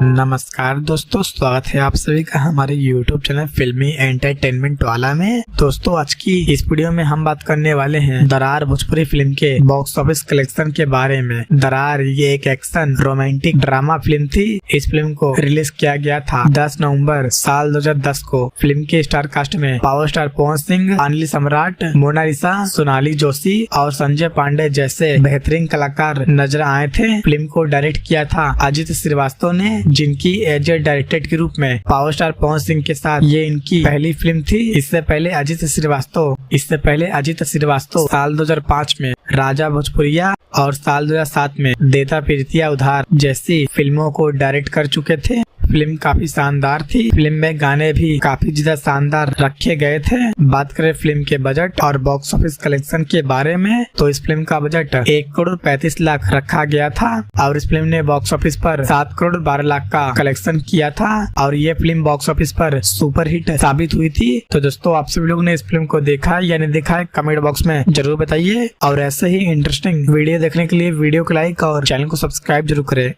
नमस्कार दोस्तों, स्वागत है आप सभी का हमारे YouTube चैनल फिल्मी एंटरटेनमेंट वाला में। दोस्तों आज की इस वीडियो में हम बात करने वाले हैं दरार भोजपुरी फिल्म के बॉक्स ऑफिस कलेक्शन के बारे में। दरार ये एक एक्शन रोमांटिक ड्रामा फिल्म थी। इस फिल्म को रिलीज किया गया था 10 नवंबर साल 2010 को। फिल्म के स्टार कास्ट में पावर स्टार पवन सिंह, अनिल सम्राट, मोनालिसा, सोनाली जोशी और संजय पांडे जैसे बेहतरीन कलाकार नजर आए थे। फिल्म को डायरेक्ट किया था अजित श्रीवास्तव ने, जिनकी एज ए डायरेक्टर के रूप में पावर स्टार पवन सिंह के साथ ये इनकी पहली फिल्म थी। इससे पहले अजित श्रीवास्तव साल 2005 में राजा भोजपुरिया और साल 2007 में देता प्रीतिया उधार जैसी फिल्मों को डायरेक्ट कर चुके थे। फिल्म काफी शानदार थी। फिल्म में गाने भी काफी ज्यादा शानदार रखे गए थे। बात करें फिल्म के बजट और बॉक्स ऑफिस कलेक्शन के बारे में, तो इस फिल्म का बजट 1 करोड़ 35 लाख रखा गया था और इस फिल्म ने बॉक्स ऑफिस पर 7 करोड़ 12 लाख का कलेक्शन किया था और ये फिल्म बॉक्स ऑफिस पर सुपर हिट साबित हुई थी। तो दोस्तों आप सभी लोग ने इस फिल्म को देखा या नहीं देखा है कमेंट बॉक्स में जरूर बताइए और ऐसे ही इंटरेस्टिंग वीडियो देखने के लिए वीडियो को लाइक और चैनल को सब्सक्राइब जरूर करें।